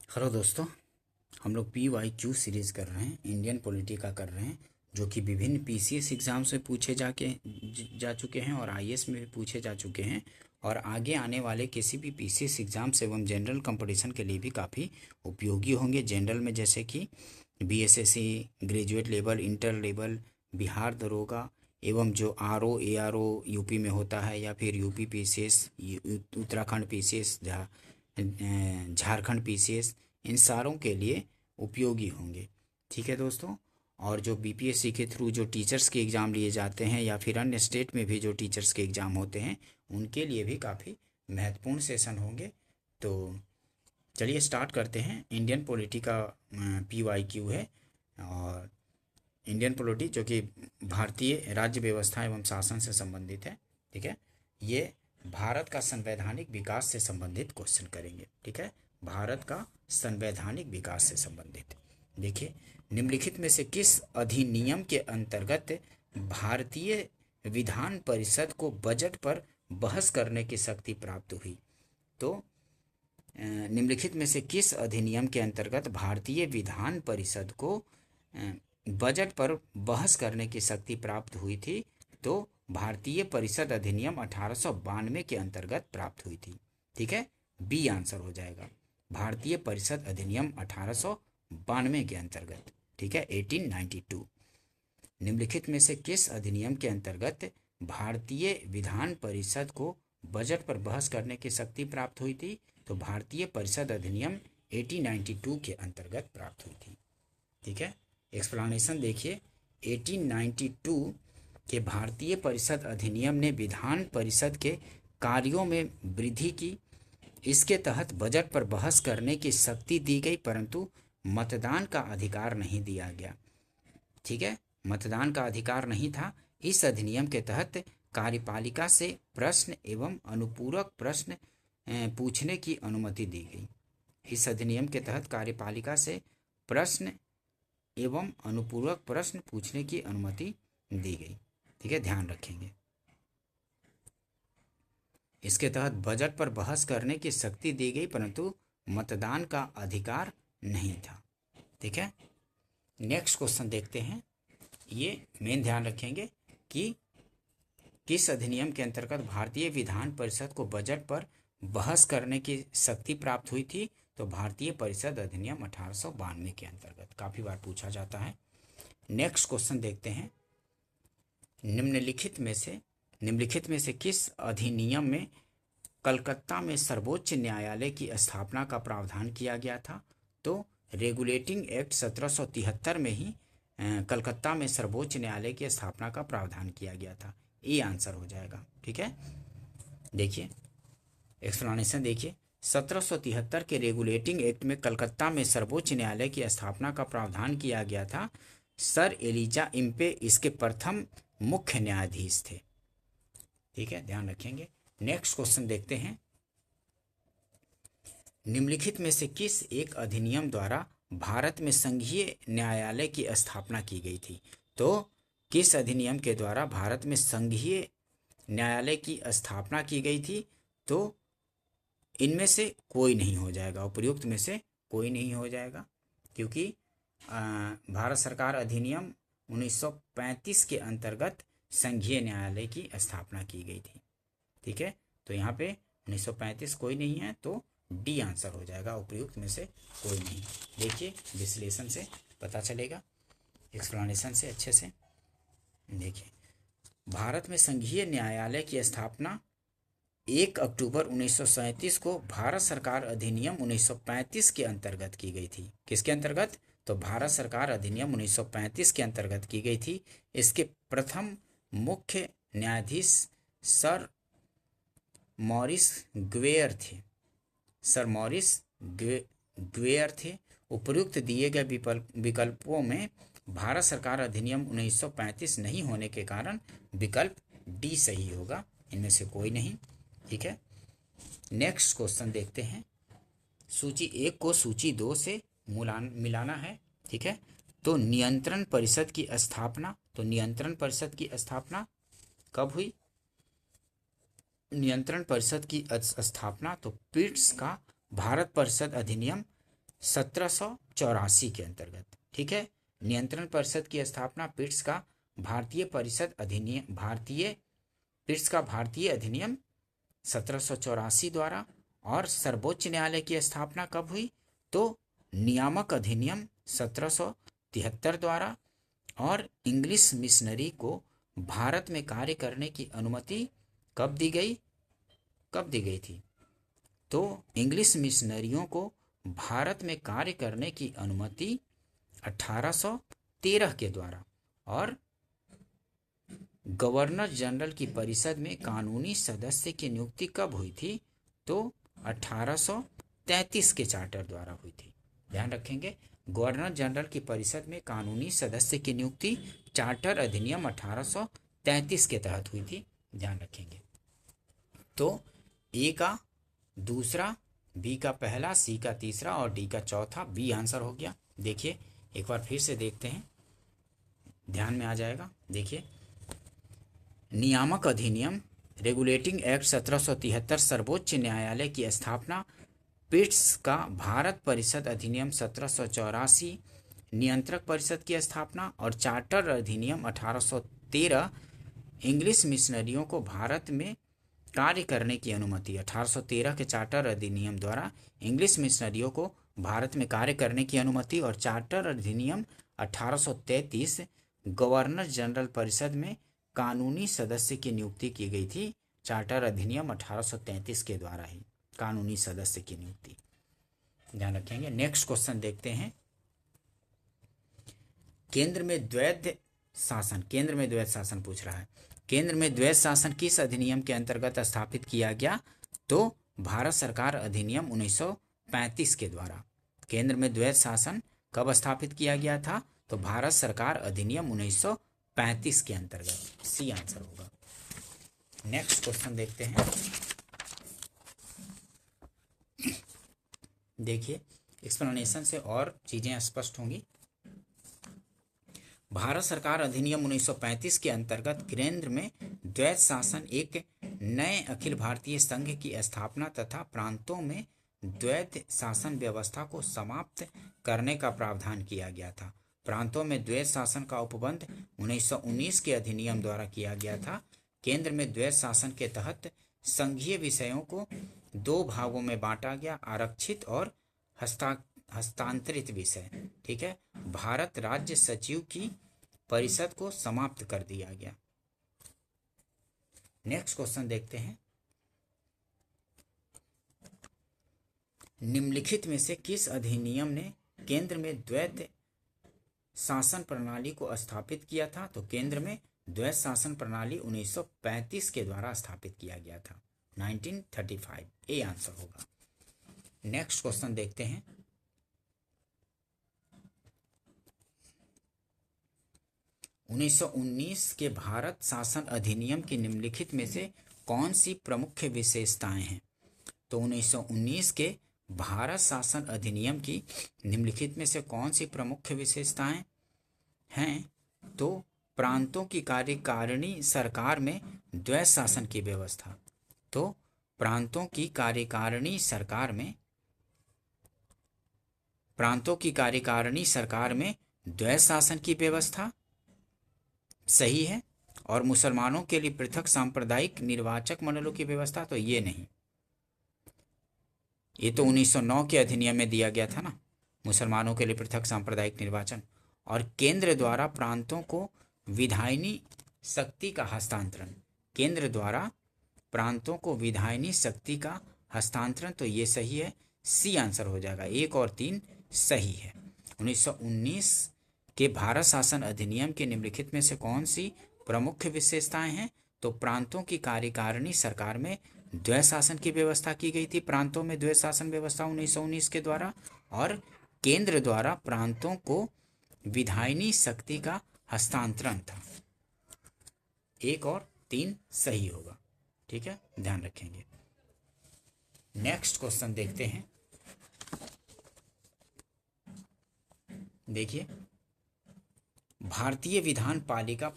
Hello दोस्तों। हम लोग PYQ सीरीज़ कर रहे हैं, इंडियन पॉलिटी का कर रहे हैं, जो कि विभिन्न PCS एग्ज़ाम से पूछे जा चुके हैं और IAS में भी पूछे जा चुके हैं और आगे आने वाले किसी भी PCS एग्ज़ाम से एवं जनरल कंपटीशन के लिए भी काफ़ी उपयोगी होंगे। जनरल में जैसे कि BSSC, graduate level, inter level, Bihar दरोगा एवं जो RO ARO यूपी में होता है या फिर UP PCS, Uttarakhand PCS, Jharkhand PCS, इन सारों के लिए उपयोगी होंगे। ठीक है दोस्तों। और जो BPSC के थ्रू जो टीचर्स के एग्ज़ाम लिए जाते हैं या फिर अन्य स्टेट में भी जो टीचर्स के एग्ज़ाम होते हैं उनके लिए भी काफ़ी महत्वपूर्ण सेशन होंगे। तो चलिए स्टार्ट करते हैं। इंडियन पॉलिटी का PYQ है और इंडियन पॉलिटी जो कि भारतीय राज्य व्यवस्था एवं शासन से संबंधित है। ठीक है। ये भारत का संवैधानिक विकास से संबंधित क्वेश्चन करेंगे। ठीक है। भारत का संवैधानिक विकास से संबंधित। देखिए, निम्नलिखित में से किस अधिनियम के अंतर्गत भारतीय विधान परिषद को बजट पर बहस करने की शक्ति प्राप्त हुई? तो निम्नलिखित में से किस अधिनियम के अंतर्गत भारतीय विधान परिषद को बजट पर बहस करने की शक्ति प्राप्त हुई थी? तो भारतीय परिषद अधिनियम 1892 के अंतर्गत प्राप्त हुई थी। ठीक है, बी आंसर हो जाएगा, भारतीय परिषद अधिनियम 1892 के अंतर्गत। ठीक है, 1892। निम्नलिखित में से किस अधिनियम के अंतर्गत भारतीय विधान परिषद को बजट पर बहस करने की शक्ति प्राप्त हुई थी? तो भारतीय परिषद अधिनियम 1892 के अंतर्गत प्राप्त हुई थी। ठीक है, एक्सप्लेनेशन देखिए। 1892 के भारतीय परिषद अधिनियम ने विधान परिषद के कार्यों में वृद्धि की। इसके तहत बजट पर बहस करने की शक्ति दी गई, परंतु मतदान का अधिकार नहीं दिया गया। ठीक है, मतदान का अधिकार नहीं था। इस अधिनियम के तहत कार्यपालिका से प्रश्न एवं अनुपूरक प्रश्न पूछने की अनुमति दी गई। इस अधिनियम के तहत कार्यपालिका से प्रश्न एवं अनुपूरक प्रश्न पूछने की अनुमति दी गई। ठीक है, ध्यान रखेंगे। इसके तहत बजट पर बहस करने की शक्ति दी गई, परंतु मतदान का अधिकार नहीं था। ठीक है, नेक्स्ट क्वेश्चन देखते हैं। ये मेन ध्यान रखेंगे कि किस अधिनियम के अंतर्गत भारतीय विधान परिषद को बजट पर बहस करने की शक्ति प्राप्त हुई थी? तो भारतीय परिषद अधिनियम 1892 के अंतर्गत। काफ़ी बार पूछा जाता है। नेक्स्ट क्वेश्चन देखते हैं। निम्नलिखित में से किस अधिनियम में कलकत्ता में सर्वोच्च न्यायालय की स्थापना का प्रावधान किया गया था? तो रेगुलेटिंग एक्ट 1773 में ही कलकत्ता में सर्वोच्च न्यायालय की स्थापना का प्रावधान किया गया था। ये आंसर हो जाएगा। ठीक है, देखिए एक्सप्लेनेशन देखिए। 1773 के रेगुलेटिंग एक्ट में कलकत्ता में सर्वोच्च न्यायालय की स्थापना का प्रावधान किया गया था। सर एलिजा इम्पे इसके प्रथम मुख्य न्यायाधीश थे। ठीक है, ध्यान रखेंगे। नेक्स्ट क्वेश्चन देखते हैं। निम्नलिखित में से किस एक अधिनियम द्वारा भारत में संघीय न्यायालय की स्थापना की गई थी? तो किस अधिनियम के द्वारा भारत में संघीय न्यायालय की स्थापना की गई थी? तो इनमें से कोई नहीं हो जाएगा, उपर्युक्त में से कोई नहीं हो जाएगा, क्योंकि भारत सरकार अधिनियम 1935 के अंतर्गत संघीय न्यायालय की स्थापना की गई थी। ठीक है, तो यहाँ पे 1935 कोई नहीं है, तो डी आंसर हो जाएगा, उपर्युक्त में से कोई नहीं। देखिए विश्लेषण से पता चलेगा, एक्सप्लेनेशन से अच्छे से देखिए। भारत में संघीय न्यायालय की स्थापना 1 अक्टूबर 1937 को भारत सरकार अधिनियम 1935 के अंतर्गत की गई थी। किसके अंतर्गत? तो भारत सरकार अधिनियम 1935 के अंतर्गत की गई थी। इसके प्रथम मुख्य न्यायाधीश सर मॉरिस ग्वेयर थे। सर मॉरिस ग्वेयर थे। उपर्युक्त दिए गए विकल्पों में भारत सरकार अधिनियम 1935 नहीं होने के कारण विकल्प डी सही होगा, इनमें से कोई नहीं। ठीक है, नेक्स्ट क्वेश्चन देखते हैं। सूची 1 को सूची 2 से मिलाना है। ठीक है, तो नियंत्रण परिषद की स्थापना, तो नियंत्रण परिषद की स्थापना कब हुई? नियंत्रण परिषद की स्थापना तो पिट्स का भारत परिषद अधिनियम 1784 के अंतर्गत। ठीक है, नियंत्रण परिषद की स्थापना पिट्स का भारतीय अधिनियम 1784 द्वारा, और सर्वोच्च न्यायालय की स्थापना कब हुई? तो नियामक अधिनियम 1773 द्वारा, और इंग्लिश मिशनरी को भारत में कार्य करने की अनुमति कब दी गई थी? तो इंग्लिश मिशनरियों को भारत में कार्य करने की अनुमति 1813 के द्वारा, और गवर्नर जनरल की परिषद में कानूनी सदस्य की नियुक्ति कब हुई थी? तो 1833 के चार्टर द्वारा हुई थी। ध्यान रखेंगे, गवर्नर जनरल की परिषद में कानूनी सदस्य की नियुक्ति चार्टर अधिनियम 1833 के तहत हुई थी। ध्यान रखेंगे। तो ए का दूसरा, बी का पहला, सी का तीसरा और डी का चौथा, बी आंसर हो गया। देखिए एक बार फिर से देखते हैं, ध्यान में आ जाएगा। देखिए, नियामक अधिनियम रेगुलेटिंग एक्ट 1773, सर्वोच्च न्यायालय की स्थापना, पिट्स का भारत परिषद अधिनियम 1784, नियंत्रक परिषद की स्थापना, और चार्टर अधिनियम 1813, इंग्लिश मिशनरियों को भारत में कार्य करने की अनुमति। 1813 के चार्टर अधिनियम द्वारा इंग्लिश मिशनरियों को भारत में कार्य करने की अनुमति, और चार्टर अधिनियम 1833 गवर्नर जनरल परिषद में कानूनी सदस्य की नियुक्ति की गई थी। चार्टर अधिनियम 1833 के द्वारा ही कानूनी सदस्य की नियुक्ति। ध्यान रखेंगे। नेक्स्ट क्वेश्चन देखते हैं, केंद्र में द्वैध शासन पूछ रहा है। केंद्र में द्वैध शासन किस अधिनियम के अंतर्गत स्थापित किया गया? तो भारत सरकार अधिनियम 1935 के द्वारा। केंद्र में द्वैध शासन कब स्थापित किया गया था? तो भारत सरकार अधिनियम 1935 के अंतर्गत। सी आंसर होगा। नेक्स्ट क्वेश्चन देखते हैं। देखिए, एक्सप्लेनेशन से और चीजें स्पष्ट होंगी। भारत सरकार अधिनियम 1935 के अंतर्गत केंद्र में द्वैध शासन एक नए अखिल भारतीय संघ की स्थापना तथा प्रांतों में द्वैध शासन व्यवस्था को समाप्त करने का प्रावधान किया गया था। प्रांतों में द्वैध शासन का उपबंध 1919 के अधिनियम द्वारा किया गया था। केंद्र में द्वैध शासन के तहत संघीय विषयों को दो भागों में बांटा गया, आरक्षित और हस्तांतरित विषय। ठीक है, भारत राज्य सचिव की परिषद को समाप्त कर दिया गया। नेक्स्ट क्वेश्चन देखते हैं, निम्नलिखित में से किस अधिनियम ने केंद्र में द्वैध शासन प्रणाली को स्थापित किया था? तो केंद्र में द्वैध शासन प्रणाली 1935 के द्वारा स्थापित किया गया था, 1935। ए आंसर होगा। नेक्स्ट क्वेश्चन देखते हैं, 1919 के भारत शासन अधिनियम की निम्नलिखित में से कौन सी प्रमुख विशेषताएं हैं? तो 1919 के भारत शासन अधिनियम की निम्नलिखित में से कौन सी प्रमुख विशेषताएं हैं? तो प्रांतों की कार्यकारिणी सरकार में द्वैध शासन की व्यवस्था। तो प्रांतों की कार्यकारिणी सरकार में द्वैध शासन की व्यवस्था सही है। और मुसलमानों के लिए पृथक सांप्रदायिक निर्वाचक मंडलों की व्यवस्था, तो ये नहीं, ये तो 1909 के अधिनियम में दिया गया था ना, मुसलमानों के लिए पृथक सांप्रदायिक निर्वाचन। और केंद्र द्वारा प्रांतों को विधायनी शक्ति का हस्तांतरण, केंद्र द्वारा प्रांतों को विधायनी शक्ति का हस्तांतरण, तो ये सही है। सी आंसर हो जाएगा। 1 और 3 सही है। 1919 के भारत शासन अधिनियम के निम्नलिखित में से कौन सी प्रमुख विशेषताएं हैं? तो प्रांतों की कार्यकारिणी सरकार में द्वैध शासन की व्यवस्था की गई थी, प्रांतों में द्वैध शासन व्यवस्था 1919 के द्वारा, और केंद्र द्वारा प्रांतों को विधायनी शक्ति का हस्तांतरण था। 1 और 3 सही होगा। ठीक है, ध्यान रखेंगे। नेक्स्ट क्वेश्चन देखते हैं। देखिए, भारतीय विधान पालिका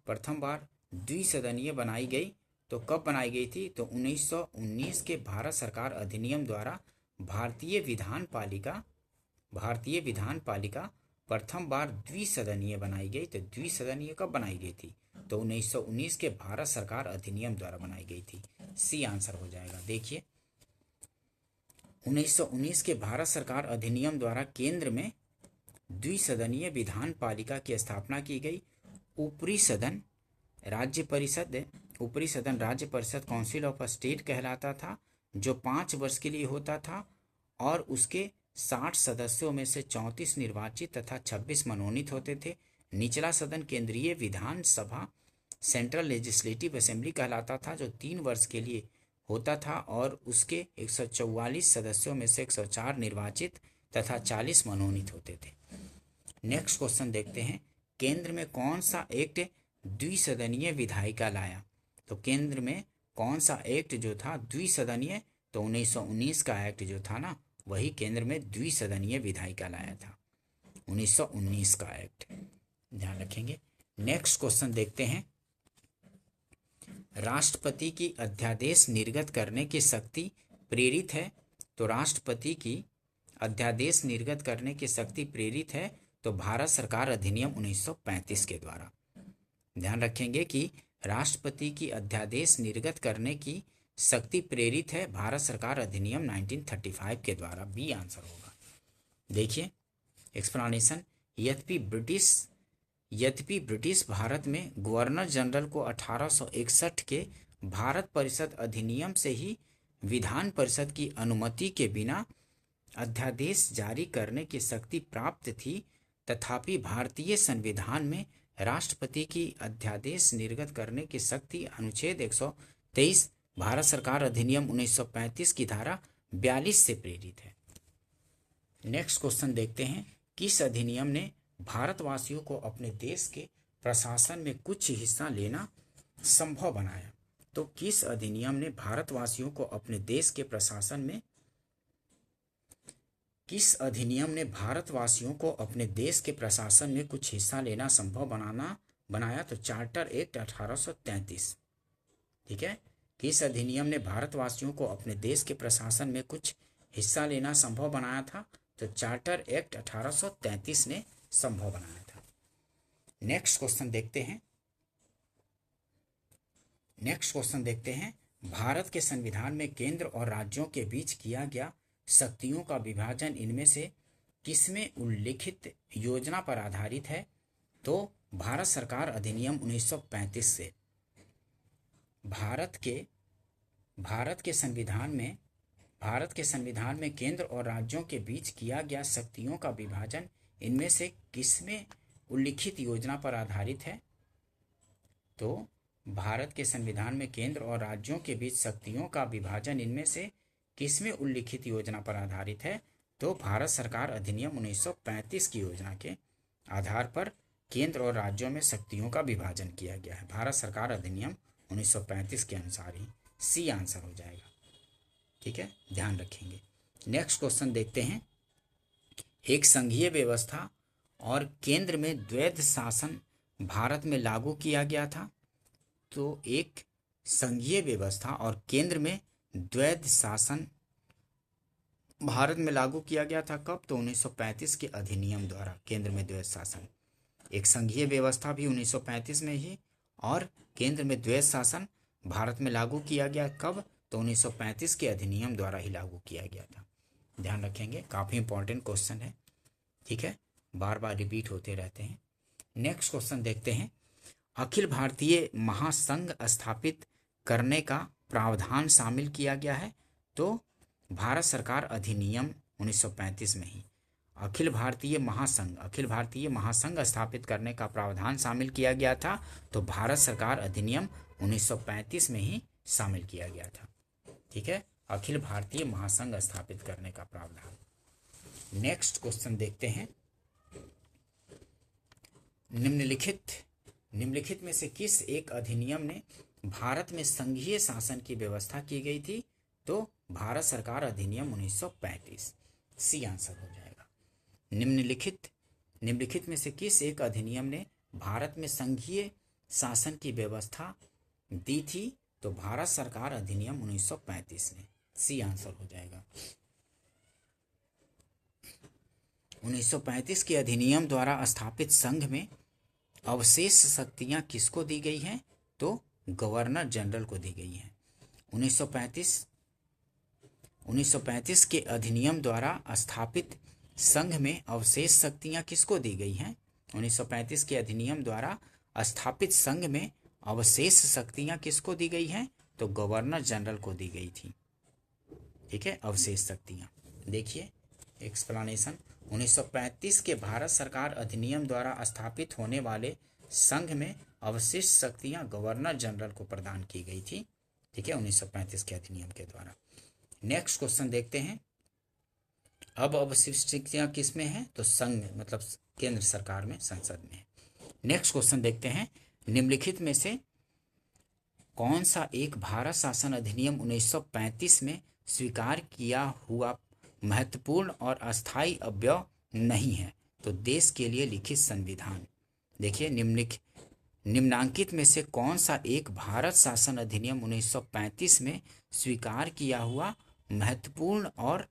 प्रथम बार द्विसदनीय बनाई गई तो कब बनाई गई थी? तो 1919 के भारत सरकार अधिनियम द्वारा भारतीय विधान पालिका प्रथम बार द्विसदनीय बनाई गई। तो द्विसदनीय कब बनाई गई थी? तो 1919 के भारत सरकार अधिनियम द्वारा बनाई गई थी। सी आंसर हो जाएगा। देखिए 1919 के भारत सरकार अधिनियम द्वारा केंद्र में द्विसदनीय विधान पालिका की स्थापना की गई। ऊपरी सदन राज्य परिषद काउंसिल ऑफ स्टेट कहलाता था, जो 5 वर्ष के लिए होता था और उसके 60 सदस्यों में से 34 निर्वाचित तथा 26 मनोनीत होते थे। निचला सदन केंद्रीय Vidhan Sabha central legislative assembly कहलाता था, जो 3 वर्ष के लिए होता था और उसके 144 सदस्यों में से 104 निर्वाचित तथा 40 मनोनीत होते थे। नेक्स्ट क्वेश्चन देखते हैं, केंद्र में कौन सा एक्ट द्विसदनीय विधायिका लाया? तो केंद्र में कौन सा एक्ट जो था द्विसदनीय? तो 1919 का एक्ट जो था ना, वही केंद्र में द्विसदनीय विधायिका लाया था, 1919 का एक्ट, ध्यान रखेंगे। नेक्स्ट क्वेश्चन देखते हैं, राष्ट्रपति की अध्यादेश निर्गत करने की शक्ति प्रेरित है? तो राष्ट्रपति की अध्यादेश निर्गत करने की शक्ति प्रेरित है तो भारत सरकार अधिनियम 1935 के द्वारा। ध्यान रखेंगे कि राष्ट्रपति की अध्यादेश निर्गत करने की शक्ति प्रेरित है भारत सरकार अधिनियम 1935 के द्वारा। बी आंसर होगा। देखिए एक्सप्लेनेशन, यद्यपि ब्रिटिश भारत में गवर्नर जनरल को 1861 के भारत परिषद अधिनियम से ही विधान परिषद की अनुमति के बिना अध्यादेश जारी करने की शक्ति प्राप्त थी, तथापि भारतीय संविधान में राष्ट्रपति की अध्यादेश निर्गत करने की शक्ति अनुच्छेद 123 भारत सरकार अधिनियम 1935 की धारा 42 से प्रेरित है। नेक्स्ट क्वेश्चन देखते हैं, किस अधिनियम ने भारतवासियों को अपने देश के प्रशासन में कुछ हिस्सा लेना संभव बनाया? तो किस अधिनियम ने भारतवासियों को अपने देश के प्रशासन में कुछ हिस्सा लेना संभव बनाया? तो चार्टर एक्ट 1833। ठीक है, किस अधिनियम ने भारतवासियों को अपने देश के प्रशासन में कुछ हिस्सा लेना संभव बनाया था? तो चार्टर एक्ट 1833 ने संभव बनाया था। नेक्स्ट क्वेश्चन देखते हैं, भारत के संविधान में केंद्र और राज्यों के बीच किया गया शक्तियों का विभाजन इनमें से किसमें उल्लिखित योजना पर आधारित है? तो भारत सरकार अधिनियम 1935 से। भारत के संविधान में केंद्र और राज्यों के बीच किया गया शक्तियों का विभाजन इनमें से किसमें उल्लिखित योजना पर आधारित है? तो भारत के संविधान में केंद्र और राज्यों के बीच शक्तियों का विभाजन इनमें से किसमें उल्लिखित योजना पर आधारित है? तो भारत सरकार अधिनियम 1935 की योजना के आधार पर केंद्र और राज्यों में शक्तियों का विभाजन किया गया है। भारत सरकार अधिनियम 1935 के अनुसार ही। सी आंसर हो जाएगा। ठीक है, ध्यान रखेंगे। नेक्स्ट क्वेश्चन देखते हैं, एक संघीय व्यवस्था और केंद्र में द्वैध शासन भारत में लागू किया गया था। तो एक संघीय व्यवस्था और केंद्र में द्वैध शासन भारत में लागू किया गया था कब? तो 1935 के अधिनियम द्वारा केंद्र में द्वैध शासन। एक संघीय व्यवस्था भी 1935 में ही और केंद्र में द्वैध शासन भारत में लागू किया गया कब? तो 1935 के अधिनियम द्वारा ही लागू किया गया था। ध्यान रखेंगे, काफ़ी इंपॉर्टेंट क्वेश्चन है। ठीक है, बार बार रिपीट होते रहते हैं। नेक्स्ट क्वेश्चन देखते हैं, अखिल भारतीय महासंघ स्थापित करने का प्रावधान शामिल किया गया है। तो भारत सरकार अधिनियम 1935 में ही अखिल भारतीय महासंघ स्थापित करने का प्रावधान शामिल किया गया था। तो भारत सरकार अधिनियम 1935 में ही शामिल किया गया था। ठीक है, अखिल भारतीय महासंघ स्थापित करने का प्रावधान। नेक्स्ट क्वेश्चन देखते हैं, निम्नलिखित में से किस एक अधिनियम ने भारत में संघीय शासन की व्यवस्था की गई थी? तो भारत सरकार अधिनियम 1935। सी आंसर हो जाएगा। निम्नलिखित में से किस एक अधिनियम ने भारत में संघीय शासन की व्यवस्था दी थी? तो भारत सरकार अधिनियम 1935 ने, सी आंसर हो जाएगा। 1935 के अधिनियम द्वारा स्थापित संघ में अवशेष शक्तियां किसको दी गई हैं? तो गवर्नर जनरल को दी गई हैं। 1935 के अधिनियम द्वारा स्थापित संघ में अवशेष शक्तियां किसको दी गई हैं? 1935 के अधिनियम द्वारा स्थापित संघ में अवशेष शक्तियां किसको दी गई हैं? तो गवर्नर जनरल को दी गई थी। ठीक है, अवशेष शक्तियां। देखिए एक्सप्लेनेशन। 1935 के भारत सरकार अधिनियम द्वारा स्थापित होने वाले संघ में अवशिष्ट शक्तियां गवर्नर जनरल को प्रदान की गई थी। ठीक है, 1935 के अधिनियम के द्वारा। नेक्स्ट क्वेश्चन देखते हैं। अब अवशिष्ट शक्तियां किस में है? तो संघ मतलब केंद्र सरकार में, संसद में है। नेक्स्ट क्वेश्चन देखते हैं। निम्नलिखित में से कौन सा एक भारत शासन अधिनियम 1935 में स्वीकार किया हुआ महत्वपूर्ण और अस्थायी अवयव नहीं है? तो देश के लिए लिखित संविधान। देखिए निम्नांकित में से कौन सा एक भारत शासन अधिनियम 1935 में स्वीकार किया हुआ महत्वपूर्ण और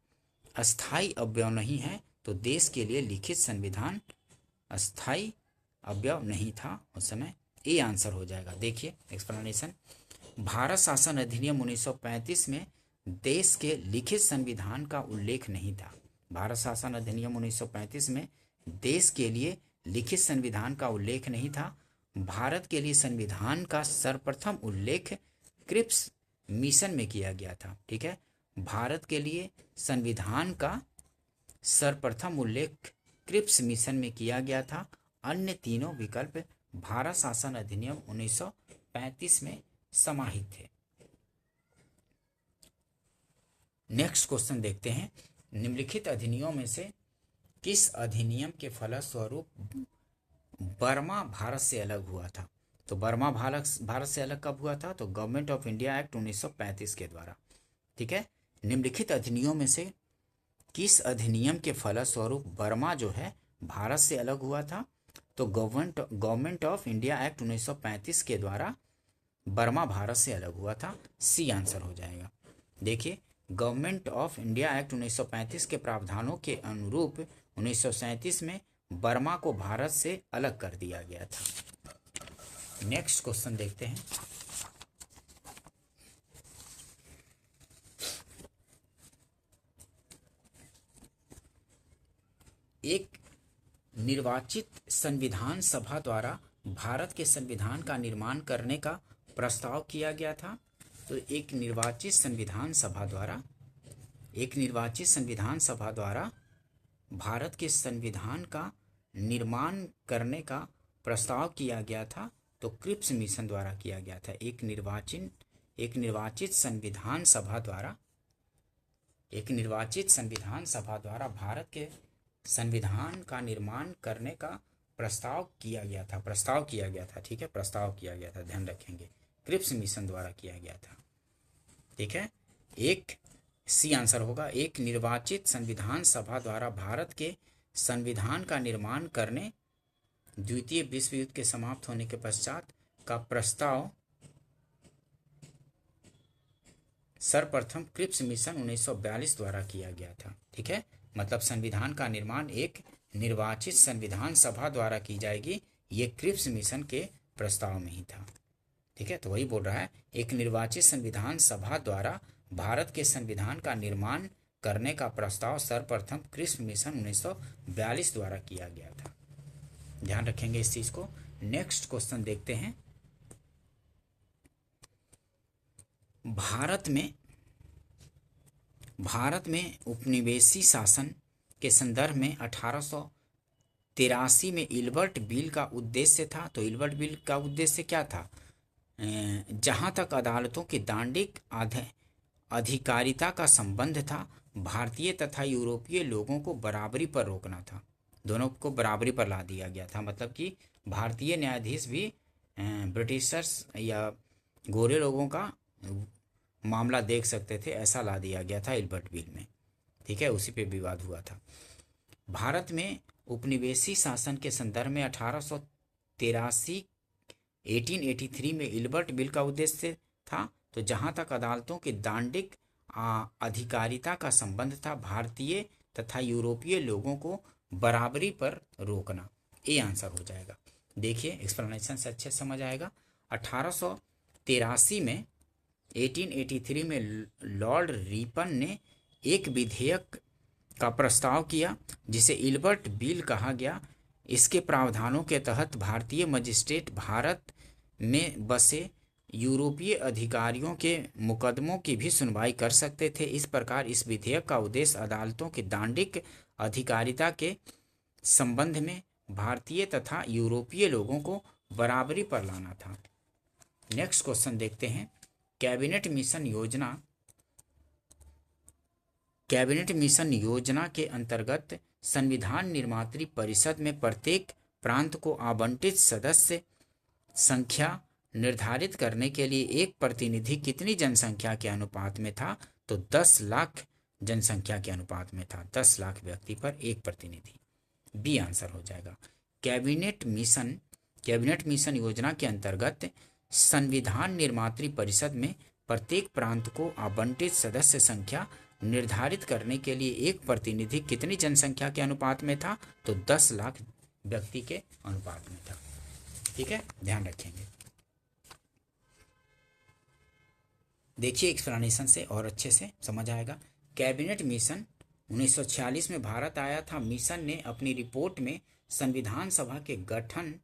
अस्थायी अवयव नहीं है? तो देश के लिए लिखित संविधान अस्थायी अवयव नहीं था उस समय। ए आंसर हो जाएगा। देखिए एक्सप्लेनेशन। भारत शासन अधिनियम 1935 में देश के लिखित संविधान का उल्लेख नहीं था। भारत शासन अधिनियम 1935 में देश के लिए लिखित संविधान का उल्लेख नहीं था। भारत के लिए संविधान का सर्वप्रथम उल्लेख क्रिप्स मिशन में किया गया था। ठीक है, भारत के लिए संविधान का सर्वप्रथम उल्लेख क्रिप्स मिशन में किया गया था। अन्य तीनों विकल्प भारत शासन अधिनियम 1935 में समाहित थे। नेक्स्ट क्वेश्चन देखते हैं। निम्नलिखित अधिनियमों में से किस अधिनियम के फलस्वरूप बर्मा भारत से अलग हुआ था? तो बर्मा भारत से अलग कब हुआ था? तो गवर्नमेंट ऑफ इंडिया एक्ट 1935 के द्वारा। ठीक है, निम्नलिखित अधिनियमों में से किस अधिनियम के फलस्वरूप बर्मा जो है भारत से अलग हुआ था? तो गवर्नमेंट ऑफ इंडिया एक्ट 1935 के द्वारा बर्मा भारत से अलग हुआ था। सी आंसर हो जाएगा। देखिए गवर्नमेंट ऑफ इंडिया एक्ट 1935 के प्रावधानों के अनुरूप 1937 में बर्मा को भारत से अलग कर दिया गया था। नेक्स्ट क्वेश्चन देखते हैं। एक निर्वाचित संविधान सभा द्वारा भारत के संविधान का निर्माण करने का प्रस्ताव किया गया था। तो एक निर्वाचित संविधान सभा द्वारा भारत के संविधान का निर्माण करने का प्रस्ताव किया गया था। तो क्रिप्स मिशन द्वारा किया गया था। एक निर्वाचित संविधान सभा द्वारा भारत के संविधान का निर्माण करने का प्रस्ताव किया गया था। ठीक है, प्रस्ताव किया गया था, ध्यान रखेंगे। क्रिप्स मिशन द्वारा किया गया था। ठीक है, एक सी आंसर होगा। एक निर्वाचित संविधान सभा द्वारा भारत के संविधान का निर्माण करने द्वितीय विश्व युद्ध के समाप्त होने के पश्चात का प्रस्ताव सर्वप्रथम क्रिप्स मिशन 1942 द्वारा किया गया था। ठीक है, मतलब संविधान का निर्माण एक निर्वाचित संविधान सभा द्वारा की जाएगी, ये क्रिप्स मिशन के प्रस्ताव में ही था। ठीक है, तो वही बोल रहा है, एक निर्वाचित संविधान सभा द्वारा भारत के संविधान का निर्माण करने का प्रस्ताव सर्वप्रथम क्रिप्स मिशन 1942 द्वारा किया गया था। ध्यान रखेंगे इस चीज को। नेक्स्ट क्वेश्चन देखते हैं। भारत में उपनिवेशी शासन के संदर्भ में 1883 में इल्बर्ट बिल का उद्देश्य था। तो इल्बर्ट बिल का उद्देश्य क्या था? जहां तक अदालतों की दांडिक अधिकारिता का संबंध था, भारतीय तथा यूरोपीय लोगों को बराबरी पर रोकना था। दोनों को बराबरी पर ला दिया गया था। मतलब कि भारतीय न्यायाधीश भी ब्रिटिशर्स या गोरे लोगों का मामला देख सकते थे, ऐसा ला दिया गया था इल्बर्ट बिल में। ठीक है, उसी पे विवाद हुआ था। भारत में उपनिवेशी शासन के संदर्भ में 1883 में इल्बर्ट बिल का उद्देश्य था। तो जहां तक अदालतों की दांडिक अधिकारिता का संबंध था, भारतीय तथा यूरोपीय लोगों को बराबरी पर रोकना, ये आंसर हो जाएगा। देखिए एक्सप्लेनेशन से अच्छे समझ आएगा। 1883 में 1883 में लॉर्ड रिपन ने एक विधेयक का प्रस्ताव किया जिसे इल्बर्ट बिल कहा गया। इसके प्रावधानों के तहत भारतीय मजिस्ट्रेट भारत में बसे यूरोपीय अधिकारियों के मुकदमों की भी सुनवाई कर सकते थे। इस प्रकार इस विधेयक का उद्देश्य अदालतों की दांडिक अधिकारिता के संबंध में भारतीय तथा यूरोपीय लोगों को बराबरी पर लाना था। नेक्स्ट क्वेश्चन देखते हैं। कैबिनेट मिशन योजना के अंतर्गत संविधान निर्मात्री परिषद में प्रत्येक प्रांत को आवंटित सदस्य संख्या निर्धारित करने के लिए एक प्रतिनिधि कितनी जनसंख्या के अनुपात में था? तो 10 लाख जनसंख्या के अनुपात में था। 10 लाख व्यक्ति पर एक प्रतिनिधि, बी आंसर हो जाएगा। कैबिनेट मिशन योजना के अंतर्गत संविधान निर्मात्री परिषद में प्रत्येक प्रांत को आवंटित सदस्य संख्या निर्धारित करने के लिए एक प्रतिनिधि कितनी जनसंख्या के अनुपात में था? तो 10 लाख व्यक्ति के अनुपात में था। ठीक है, ध्यान रखेंगे। देखिए एक्सप्लेनेशन से और अच्छे से समझ आएगा। कैबिनेट मिशन 1946 में भारत आया था। मिशन ने अपनी रिपोर्ट में संविधान सभा के गठन,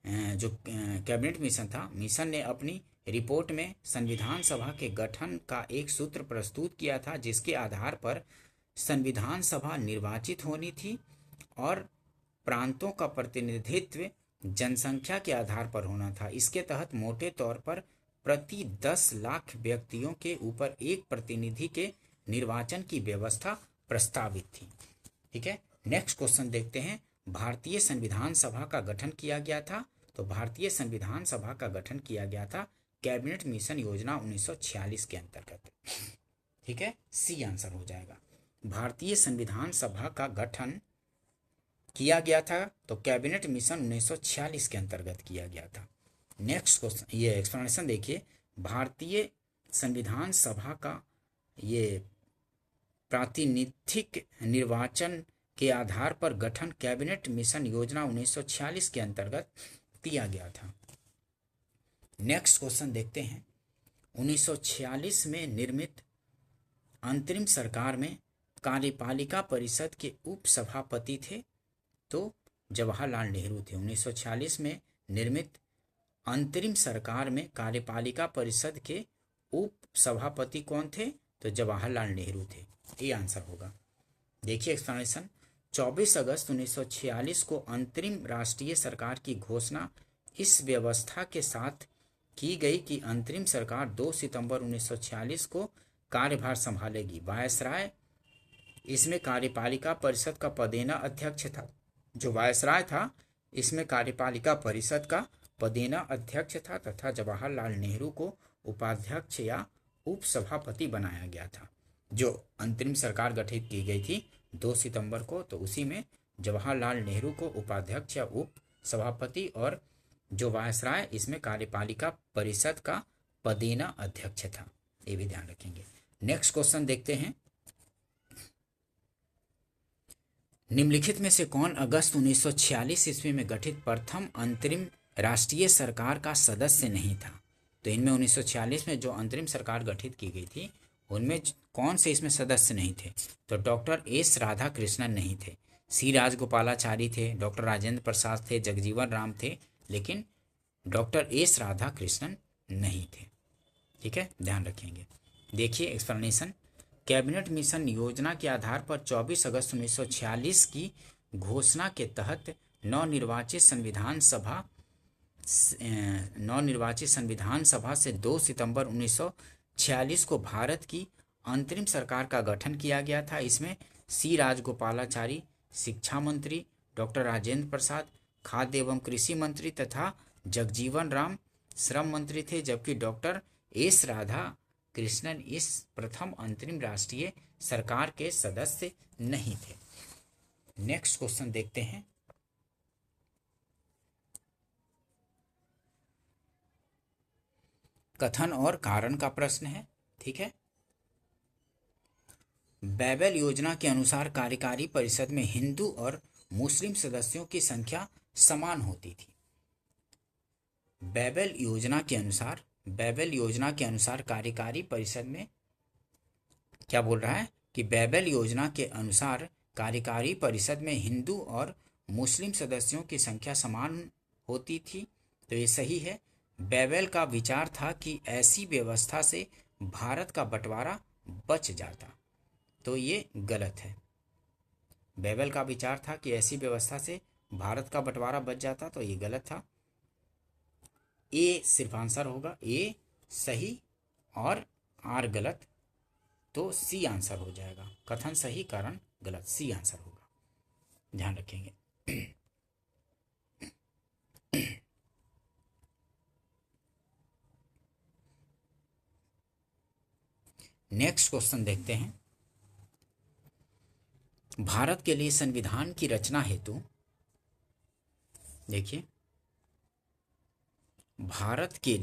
जो कैबिनेट मिशन था, मिशन ने अपनी रिपोर्ट में संविधान सभा के गठन का एक सूत्र प्रस्तुत किया था जिसके आधार पर संविधान सभा निर्वाचित होनी थी और प्रांतों का प्रतिनिधित्व जनसंख्या के आधार पर होना था। इसके तहत मोटे तौर पर प्रति 10 लाख व्यक्तियों के ऊपर एक प्रतिनिधि के निर्वाचन की व्यवस्था प्रस्तावित थी। ठीक है, नेक्स्ट क्वेश्चन देखते हैं। भारतीय संविधान सभा का गठन किया गया था। तो भारतीय संविधान सभा का गठन किया गया था कैबिनेट मिशन योजना 1946 के अंतर्गत। ठीक है, सी आंसर हो जाएगा। भारतीय संविधान सभा का गठन किया गया था तो कैबिनेट मिशन 1946 के अंतर्गत किया गया था। नेक्स्ट क्वेश्चन, ये एक्सप्लेनेशन देखिए। भारतीय संविधान सभा का ये प्रातिनिधिक निर्वाचन के आधार पर गठन कैबिनेट मिशन योजना 1946 के अंतर्गत किया गया था। नेक्स्ट क्वेश्चन देखते हैं। 1946 में निर्मित अंतरिम सरकार में कार्यपालिका परिषद के उप सभापति थे तो जवाहरलाल नेहरू थे। 1946 में निर्मित अंतरिम सरकार में कार्यपालिका परिषद के उप सभापति कौन थे? तो जवाहरलाल नेहरू थे। ये आंसर होगा। देखिए एक्सप्लेनेशन। 24 अगस्त 1946 को अंतरिम राष्ट्रीय सरकार की घोषणा इस व्यवस्था के साथ की गई कि अंतरिम सरकार 2 सितंबर 1946 को कार्यभार संभालेगी। वायसराय इसमें कार्यपालिका परिषद का पदेना अध्यक्ष था। जो वायसराय था इसमें कार्यपालिका परिषद का पदेना अध्यक्ष था तथा जवाहरलाल नेहरू को उपाध्यक्ष या उप सभापति बनाया गया था। जो अंतरिम सरकार गठित की गई थी 2 सितंबर को, तो उसी में जवाहरलाल नेहरू को उपाध्यक्ष या उप सभापति और जो वायसराय इसमें कार्यपालिका परिषद का पदेना अध्यक्ष था। ये भी ध्यान रखेंगे। नेक्स्ट क्वेश्चन देखते हैं। निम्नलिखित में से कौन अगस्त 1946 ईस्वी में गठित प्रथम अंतरिम राष्ट्रीय सरकार का सदस्य नहीं था? तो इनमें 1946 में जो अंतरिम सरकार गठित की गई थी उनमें कौन से इसमें सदस्य नहीं थे? तो डॉक्टर एस राधाकृष्णन नहीं थे, सी राजगोपालाचारी थे, डॉक्टर राजेंद्र प्रसाद थे, जगजीवन राम थे, लेकिन डॉक्टर एस राधाकृष्णन नहीं थे। ठीक है, ध्यान रखेंगे। देखिए एक्सप्लेनेशन। कैबिनेट मिशन योजना के आधार पर 24 अगस्त 1946 की घोषणा के तहत नवनिर्वाचित संविधान सभा से 2 सितंबर 1946 को भारत की अंतरिम सरकार का गठन किया गया था। इसमें सी राजगोपालाचारी शिक्षा मंत्री, डॉक्टर राजेंद्र प्रसाद खाद्य एवं कृषि मंत्री तथा जगजीवन राम श्रम मंत्री थे, जबकि डॉक्टर एस राधा कृष्णन इस प्रथम अंतरिम राष्ट्रीय सरकार के सदस्य नहीं थे। नेक्स्ट क्वेश्चन देखते हैं। कथन और कारण का प्रश्न है। ठीक है। बैबल योजना के अनुसार कार्यकारी परिषद में हिंदू और मुस्लिम सदस्यों की संख्या समान होती थी। बैबल योजना के अनुसार कार्यकारी परिषद में क्या बोल रहा है कि बैबल योजना के अनुसार कार्यकारी परिषद में हिंदू और मुस्लिम सदस्यों की संख्या समान होती थी। तो ये सही है। बैबल का विचार था कि ऐसी व्यवस्था से भारत का बंटवारा बच जाता। तो ये गलत है। बैबल का विचार था कि ऐसी व्यवस्था से भारत का बंटवारा बच जाता, तो ये गलत था। ए सिर्फ आंसर होगा, ए सही और आर गलत, तो सी आंसर हो जाएगा। कथन सही, कारण गलत, सी आंसर होगा। ध्यान रखेंगे। नेक्स्ट क्वेश्चन देखते हैं। भारत के लिए संविधान की रचना हेतु, देखिए, भारत के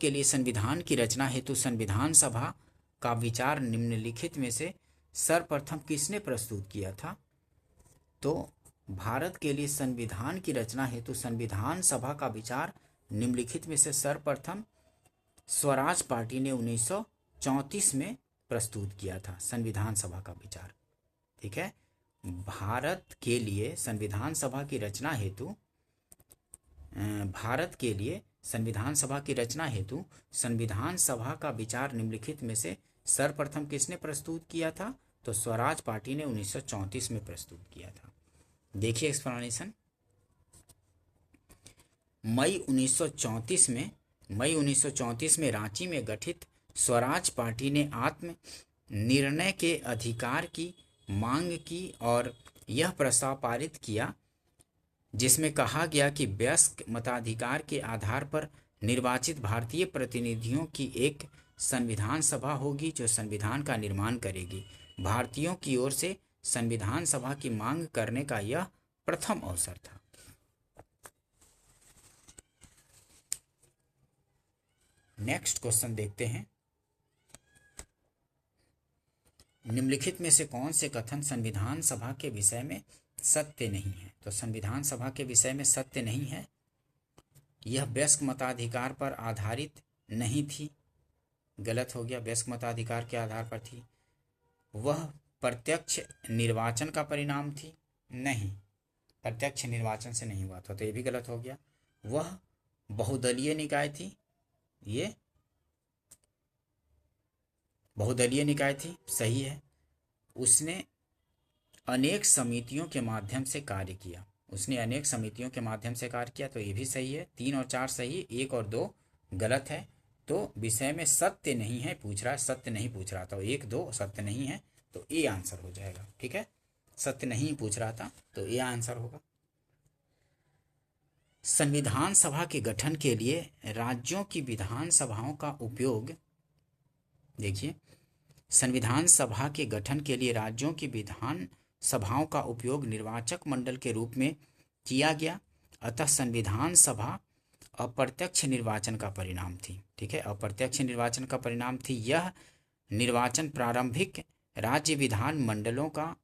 लिए संविधान की रचना हेतु संविधान सभा का विचार निम्नलिखित में से सर्वप्रथम किसने प्रस्तुत किया था? तो भारत के लिए संविधान की रचना हेतु संविधान सभा का विचार निम्नलिखित में से सर्वप्रथम स्वराज पार्टी ने 1934 में प्रस्तुत किया था संविधान सभा का विचार। ठीक है। भारत के लिए संविधान सभा की रचना हेतु संविधान सभा का विचार निम्नलिखित में से सर्वप्रथम किसने प्रस्तुत किया था? तो स्वराज पार्टी ने 1934 में प्रस्तुत किया था। देखिए एक्सप्लेनेशन। मई 1934 में रांची में गठित स्वराज पार्टी ने आत्म निर्णय के अधिकार की मांग की और यह प्रस्ताव पारित किया जिसमें कहा गया कि वयस्क मताधिकार के आधार पर निर्वाचित भारतीय प्रतिनिधियों की एक संविधान सभा होगी जो संविधान का निर्माण करेगी। भारतीयों की ओर से संविधान सभा की मांग करने का यह प्रथम अवसर था। नेक्स्ट क्वेश्चन देखते हैं। निम्नलिखित में से कौन से कथन संविधान सभा के विषय में सत्य नहीं है? तो संविधान सभा के विषय में सत्य नहीं है। यह वयस्क मताधिकार पर आधारित नहीं थी, गलत हो गया। वयस्क मताधिकार के आधार पर थी। वह प्रत्यक्ष निर्वाचन का परिणाम थी, नहीं, प्रत्यक्ष निर्वाचन से नहीं हुआ था, तो ये भी गलत हो गया। वह बहुदलीय निकाय थी, ये बहुदलीय निकाय थी, सही है। उसने अनेक समितियों के माध्यम से कार्य किया, तो ये भी सही है। 3 और 4 सही, 1 और 2 गलत है। तो विषय में सत्य नहीं है पूछ रहा है, सत्य नहीं पूछ रहा था। 1 2 सत्य नहीं है, तो ए आंसर हो जाएगा। ठीक है, सत्य नहीं पूछ रहा था, तो ए आंसर होगा। संविधान सभा के गठन के लिए राज्यों की विधान सभाओं का उपयोग, देखिए, संविधान सभा के गठन के लिए राज्यों की विधान सभाओं का उपयोग निर्वाचक मंडल के रूप में किया गया। अतः संविधान सभा अप्रत्यक्ष निर्वाचन का परिणाम थी। ठीक है, अप्रत्यक्ष निर्वाचन का परिणाम थी। यह निर्वाचन प्रारंभिक राज्य विधान मंडलों का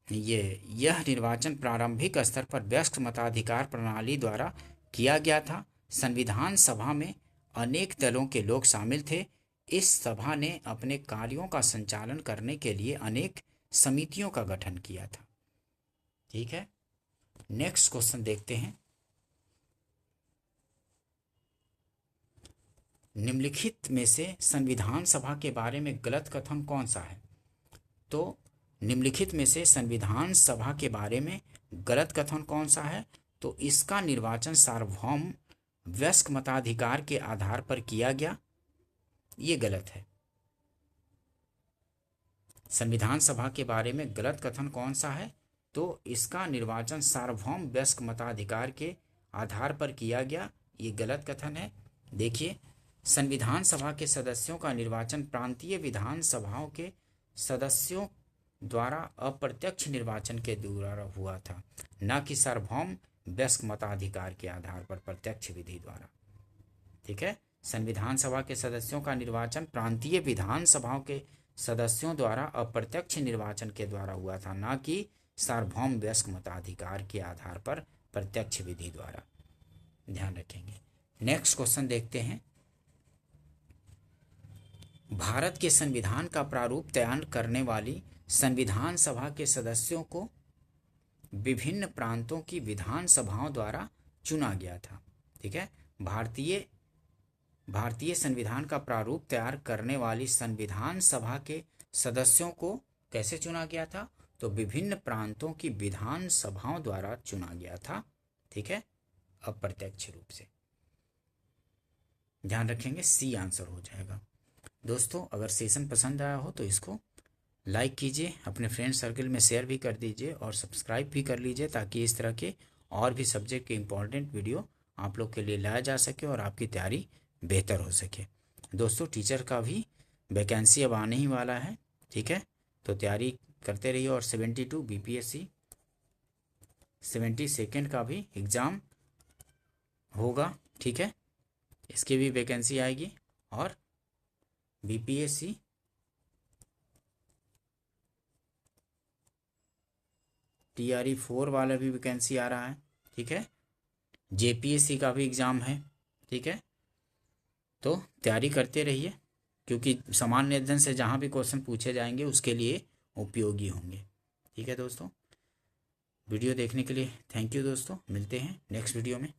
यह निर्वाचन प्रारंभिक स्तर पर वयस्क मताधिकार प्रणाली द्वारा किया गया था। संविधान सभा में अनेक दलों के लोग शामिल थे। इस सभा ने अपने कार्यों का संचालन करने के लिए अनेक समितियों का गठन किया था। ठीक है, नेक्स्ट क्वेश्चन देखते हैं। निम्नलिखित में से संविधान सभा के बारे में गलत कथन कौन सा है? तो निम्नलिखित में से संविधान सभा के बारे में गलत कथन कौन सा है? तो इसका निर्वाचन सार्वभौम वयस्क मताधिकार के आधार पर किया गया, ये गलत है। संविधान सभा के बारे में गलत कथन कौन सा है? तो इसका निर्वाचन सार्वभौम वयस्क मताधिकार के आधार पर किया गया, ये गलत कथन है। देखिए, संविधान सभा के सदस्यों का निर्वाचन प्रांतीय विधान सभाओं के सदस्यों द्वारा अप्रत्यक्ष निर्वाचन के द्वारा हुआ था, न कि सार्वभौम वयस्क मताधिकार के आधार पर प्रत्यक्ष विधि द्वारा। ठीक है, संविधान सभा के सदस्यों का निर्वाचन प्रांतीय विधानसभाओं के सदस्यों द्वारा अप्रत्यक्ष निर्वाचन के द्वारा हुआ था, ना कि सार्वभौम वयस्क मताधिकार के आधार पर प्रत्यक्ष विधि द्वारा। ध्यान रखेंगे। नेक्स्ट क्वेश्चन देखते हैं। भारत के संविधान का प्रारूप तैयार करने वाली संविधान सभा के सदस्यों को विभिन्न प्रांतों की विधानसभाओं द्वारा चुना गया था। ठीक है, भारतीय संविधान का प्रारूप तैयार करने वाली संविधान सभा के सदस्यों को कैसे चुना गया था? तो विभिन्न प्रांतों की विधानसभाओं द्वारा चुना गया था। ठीक है, अप्रत्यक्ष रूप से। ध्यान रखेंगे, सी आंसर हो जाएगा। दोस्तों, अगर सेशन पसंद आया हो तो इसको लाइक कीजिए, अपने फ्रेंड सर्कल में शेयर भी कर दीजिए और सब्सक्राइब भी कर लीजिए, ताकि इस तरह के और भी सब्जेक्ट के इम्पोर्टेंट वीडियो आप लोग के लिए लाया जा सके और आपकी तैयारी बेहतर हो सके। दोस्तों, टीचर का भी वैकेंसी अब आने ही वाला है। ठीक है, तो तैयारी करते रहिए। और 72 बीपीएससी 72nd का भी एग्ज़ाम होगा। ठीक है, इसकी भी वैकेंसी आएगी। और बीपीएससी TRE 4 वाला भी वैकेंसी आ रहा है। ठीक है, जेपीएससी का भी एग्ज़ाम है। ठीक है, तो तैयारी करते रहिए, क्योंकि सामान्य अध्ययन से जहाँ भी क्वेश्चन पूछे जाएंगे उसके लिए उपयोगी होंगे। ठीक है दोस्तों, वीडियो देखने के लिए थैंक यू दोस्तों। मिलते हैं नेक्स्ट वीडियो में।